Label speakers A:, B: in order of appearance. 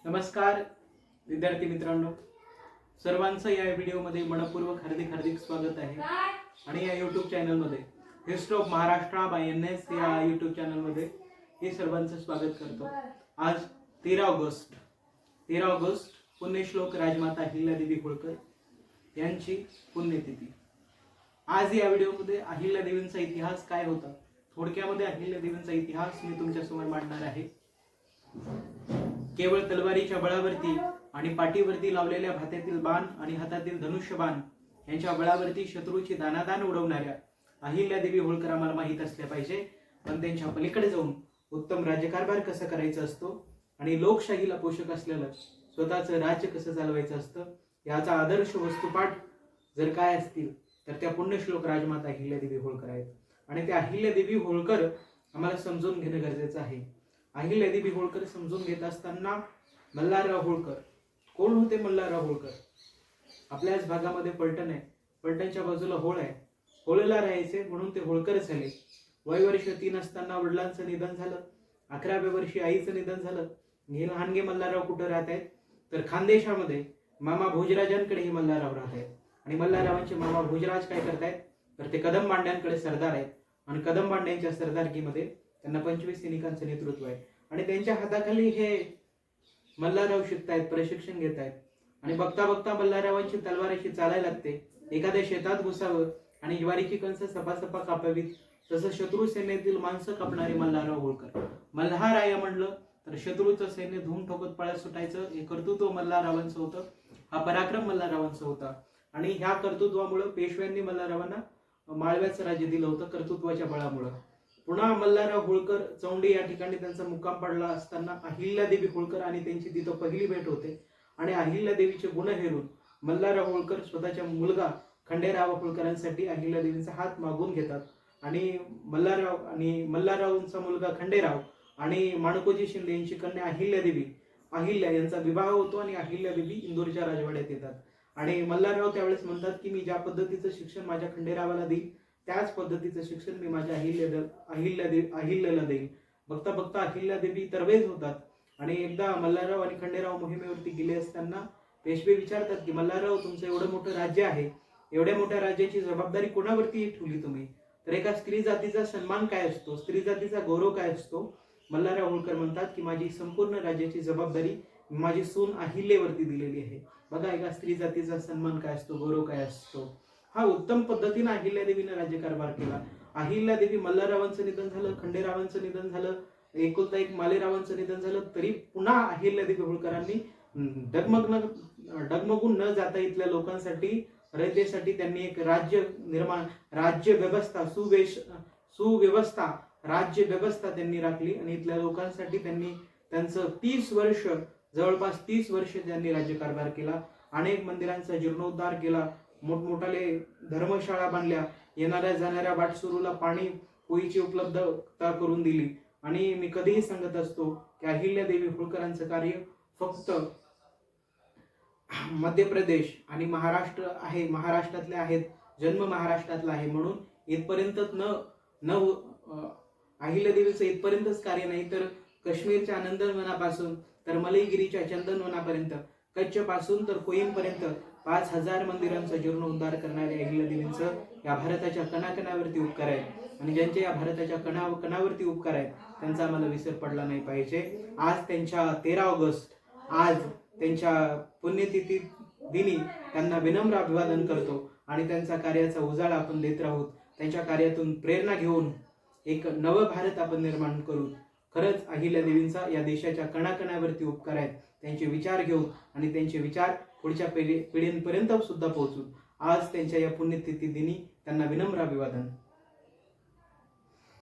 A: नमस्कार विद्यार्थी मित्रांनो, सर्वांचं या व्हिडिओमध्ये मनपूर्वक हार्दिक स्वागत आहे। आणि या यूट्यूब चॅनलमध्ये history of Maharashtra by NS या यूट्यूब चॅनलमध्ये हे सर्वांचं स्वागत करतो। आज 13 ऑगस्ट पुण्यश्लोक राजमाता अहिल्यादेवी होळकर यांची पुण्यतिथी। आज या व्हिडिओमध्ये अहिल्यादेवींचा इतिहास काय होता, थोडक्यामध्ये अहिल्यादेवींचा इतिहास मी तुमच्यासमोर मांडणार आहे। केवळ तलवारीच्या बळावरती आणि पाठीवरती लावलेल्या भात्यातील बाण आणि हातातील धनुष्यबाण यांच्या बळावरती शत्रूची दानादान उडवणाऱ्या अहिल्यादेवी होळकर आम्हाला माहीत असल्या पाहिजे, पण त्यांच्या पलीकडे जाऊन उत्तम राज्यकारभार कसा करायचा असतो आणि लोकशाहीला पोषक असलेलं स्वतःचं राज्य कसं चालवायचं असतं याचा आदर्श वस्तुपाठ जर काय असतील तर त्या पुण्यश्लोक राजमाता अहिल्यादेवी होळकर आहेत। आणि त्या अहिल्यादेवी होळकर आम्हाला समजून घेणं गरजेचं आहे। अहिल्यादेवी होळकर समजून घेत असताना मल्हारराव होळकर कोण होते? मल्हारराव होळकर आपल्याच भागामध्ये पलटण आहे, पलटणच्या बाजूला होळ आहे, होळला राहायचे म्हणून ते होळकर झाले। वयवर्ष 3 असताना वडिलांचं निधन झालं, 11व्या वर्षी आईचं निधन झालं। हे लहानगे मल्हारराव कुठं राहत आहेत तर खानदेशामध्ये मामा भोजराजांकडे हे मल्हारराव राहत आहेत। आणि मल्हाररावांचे मामा भोजराज काय करतायत तर ते कदम बांड्यांकडे सरदार आहेत आणि कदम बांड्यांच्या सरदारकीमध्ये त्यांना 25 सैनिकांचं नेतृत्व आहे आणि त्यांच्या हाताखाली हे मल्हारराव शिकतायत, प्रशिक्षण घेत आहेत। आणि बघता बघता मल्हाररावांची तलवार अशी चालायला लागते, एखाद्या शेतात घुसावं आणि ज्वारीची कणसं सपासपा कापावीत तसं शत्रू सेनेतील माणसं कापणारे मल्हारराव होळकर। मल्हाराया म्हणलं तर शत्रूचं सैन्य धूम ठोकत पळत सुटायचं, हे कर्तृत्व मल्हाररावांचं होतं, हा पराक्रम मल्हाररावांचा होता। आणि ह्या कर्तृत्वामुळे पेशव्यांनी मल्हाररावांना माळव्याचं राज्य दिलं होतं, कर्तृत्वाच्या बळामुळे। पुन्हा मल्हारराव होळकर चौंडी या ठिकाणी त्यांचा मुक्काम पडला असताना अहिल्यादेवी होळकर आणि त्यांची तिथं पहिली भेट होते आणि अहिल्यादेवीचे गुण हेरून मल्हारराव होळकर स्वतःच्या मुलगा खंडेराव होळकरांसाठी अहिल्यादेवींचा हात मागून घेतात। आणि मल्हाररावांचा मुलगा खंडेराव आणि माणकोजी शिंदे यांची कन्या अहिल्या यांचा विवाह होतो आणि अहिल्यादेवी इंदोरच्या राजवाड्यात येतात। आणि मल्हारराव त्यावेळेस म्हणतात की मी ज्या पद्धतीचं शिक्षण माझ्या खंडेरावाला देईन त्याच पद्धतीचं शिक्षण मी माझ्या अहिल्याला देईल। बघता बघता अहिल्यादेवी तरवेज होतात आणि एकदा मल्हारराव आणि खंडेराव मोहिमेवरती गेले असताना पेशवे विचारतात की मल्हारराव, तुमचं एवढं मोठं राज्य आहे, एवढ्या मोठ्या राज्याची जबाबदारी कोणावरती ठेवली तुम्ही? तर एका स्त्री जातीचा सन्मान काय असतो, स्त्री जातीचा गौरव काय असतो? मल्हारराव होळकर म्हणतात की माझी संपूर्ण राज्याची जबाबदारी माझी सून अहिल्यावरती दिलेली आहे। बघा, एका स्त्री जातीचा सन्मान काय असतो, गौरव काय असतो। हा उत्तम पद्धतीने अहिल्यादेवीने राज्यकारभार केला। अहिल्यादेवी मल्हाररावांचं निधन झालं, खंडेरावांचं निधन झालं, एकुलता एक मालेरावांचं निधन झालं, तरी पुन्हा अहिल्यादेवी होळकरांनी डगमगून न जाता इथल्या लोकांसाठी रयतेसाठी त्यांनी एक राज्य व्यवस्था त्यांनी राखली आणि इथल्या लोकांसाठी त्यांनी त्यांचं जवळपास 30 वर्ष त्यांनी राज्यकारभार केला। अनेक मंदिरांचा जीर्णोद्धार केला, मोठमोठाले धर्मशाळा बांधल्या, येणाऱ्या जाणाऱ्या वाटसरूला पाणी पोईची उपलब्धता करून दिली। आणि मी कधीही सांगत असतो की अहिल्यादेवी होळकरांचं कार्य फक्त मध्य प्रदेश आणि महाराष्ट्रातले आहेत, जन्म महाराष्ट्रातला आहे म्हणून इथपर्यंतच अहिल्यादेवीचं इथपर्यंतच कार्य नाही, तर काश्मीरच्या नंदनवनापासून तर मलईगिरीच्या चंदनवनापर्यंत, कच्छ पासून तर कोईमपर्यंत 5000 मंदिरांचा जीर्णोद्धार करणाऱ्या अहिल्यादेवींचं या भारताच्या कणाकणावरती उपकार आहेत। आणि ज्यांचे या भारताच्या कणावरती उपकार आहेत त्यांचा आम्हाला विसर पडला नाही पाहिजे। आज त्यांच्या 13 ऑगस्ट आज त्यांच्या पुण्यतिथी दिनी त्यांना विनम्र अभिवादन करतो आणि त्यांच्या कार्याचा उजाळा आपण देत राहू। त्यांच्या कार्यातून प्रेरणा घेऊन एक नवं भारत आपण निर्माण करू। खरंच अहिल्यादेवींचा या देशाच्या कणाकणावरती उपकार आहेत, त्यांचे विचार घेऊन आणि त्यांचे विचार पुढच्या पिढींपर्यंत सुद्धा पोहोचून आज त्यांच्या या पुण्यतिथी दिनी त्यांना विनम्र अभिवादन।